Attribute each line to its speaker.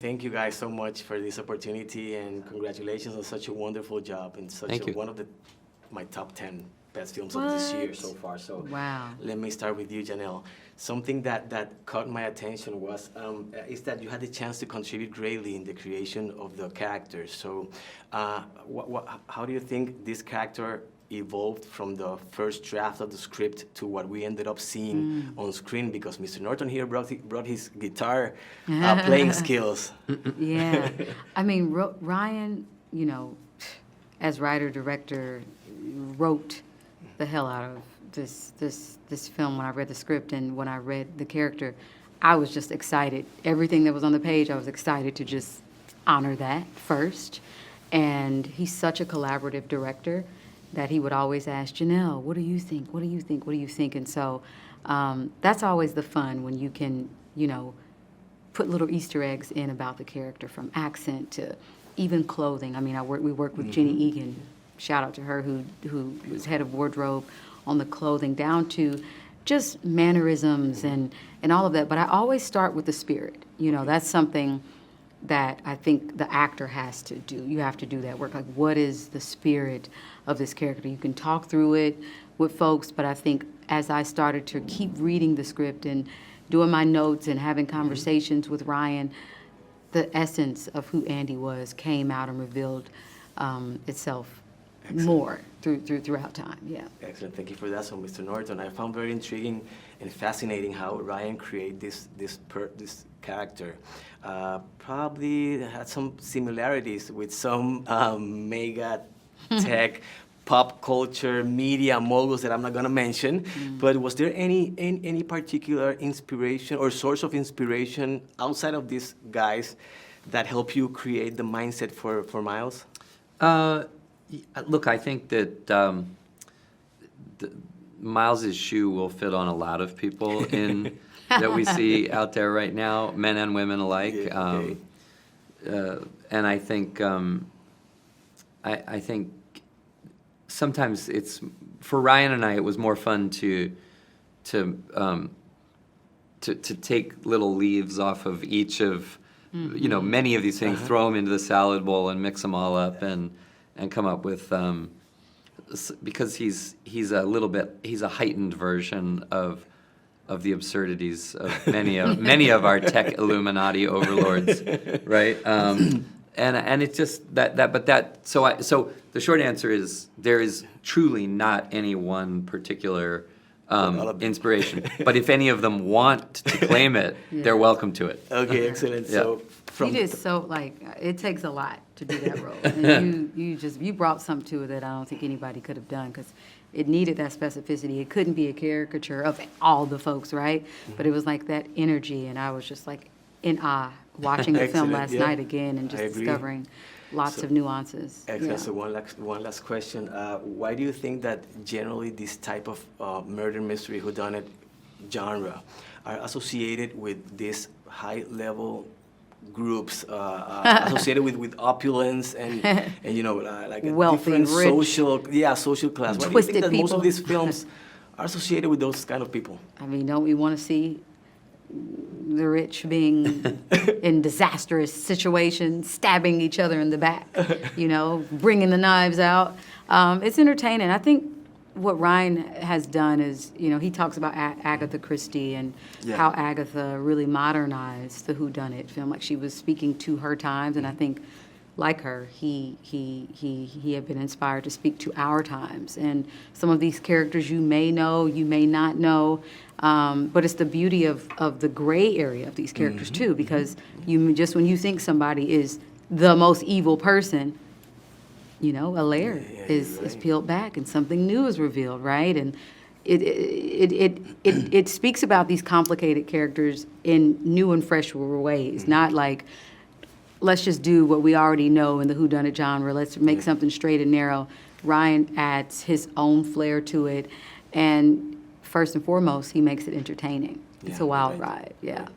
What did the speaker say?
Speaker 1: Thank you guys so much for this opportunity, and congratulations on such a wonderful job and one of my top 10 best films of this year so far. So
Speaker 2: wow.
Speaker 1: Let me start with you, Janelle. Something that caught my attention was is that you had the chance to contribute greatly in the creation of the characters. So how do you think this character evolved from the first draft of the script to what we ended up seeing on screen? Because Mr. Norton here brought his guitar playing skills.
Speaker 2: Yeah. I mean, Ryan, you know, as writer-director, wrote the hell out of this film when I read the script, and when I read the character, I was just excited. Everything that was on the page, I was excited to just honor that first. And he's such a collaborative director that he would always ask, Janelle, what do you think? What do you think? What do you think? And so that's always the fun, when you can, you know, put little Easter eggs in about the character, from accent to even clothing. I mean, we worked with Jenny Egan, shout out to her, who was head of wardrobe, on the clothing, down to just mannerisms and all of that. But I always start with the spirit. You know, that's something that I think the actor has to do. You have to do that work. Like, what is the spirit of this character? You can talk through it with folks, but I think as I started to keep reading the script and doing my notes and having conversations with Ryan, the essence of who Andy was came out and revealed itself more throughout time. Yeah.
Speaker 1: Excellent. Thank you for that. So, Mr. Norton, I found very intriguing and fascinating how Ryan created this character. Probably had some similarities with some mega tech pop culture media moguls that I'm not going to mention. But was there any particular inspiration or source of inspiration outside of these guys that help you create the mindset for Miles?
Speaker 3: Look, I think that Miles's shoe will fit on a lot of people that we see out there right now, men and women alike.
Speaker 1: Yeah, okay.
Speaker 3: And I think I think sometimes it's, for Ryan and I, it was more fun to take little leaves off of each of you know, many of these things, throw them into the salad bowl and mix them all up and come up with, because he's a heightened version of the absurdities of many of our tech Illuminati overlords, right? And it's just so the short answer is there is truly not any one particular inspiration, but if any of them want to claim it, they're welcome to it.
Speaker 1: Okay, excellent.
Speaker 3: Yeah.
Speaker 1: So
Speaker 2: You just it takes a lot to do that role, and you brought something to it that I don't think anybody could have done, because it needed that specificity. It couldn't be a caricature of all the folks, right? But it was like that energy, and I was just like in awe watching the film last night again, and just discovering lots of nuances.
Speaker 1: Excellent.
Speaker 2: Yeah.
Speaker 1: So one last question. Why do you think that generally this type of murder mystery whodunit genre are associated with these high-level groups, associated with opulence and you know, like a
Speaker 2: Wealthy,
Speaker 1: different
Speaker 2: rich,
Speaker 1: social class? Why do you
Speaker 2: twisted
Speaker 1: think that most
Speaker 2: people.
Speaker 1: of these films are associated with those kind of people?
Speaker 2: I mean, don't we want to see the rich being in disastrous situations, stabbing each other in the back, you know, bringing the knives out? It's entertaining. I think what Ryan has done is, you know, he talks about Agatha Christie and how Agatha really modernized the whodunit film. Like, she was speaking to her times, and I think, like her, he had been inspired to speak to our times. And some of these characters you may know, you may not know, but it's the beauty of the gray area of these characters too, because just when you think somebody is the most evil person, you know, a layer is peeled back and something new is revealed, right? And it speaks about these complicated characters in new and fresh ways, not like, let's just do what we already know in the whodunit genre. Let's make something straight and narrow. Ryan adds his own flair to it, and first and foremost, he makes it entertaining. It's a wild ride, yeah.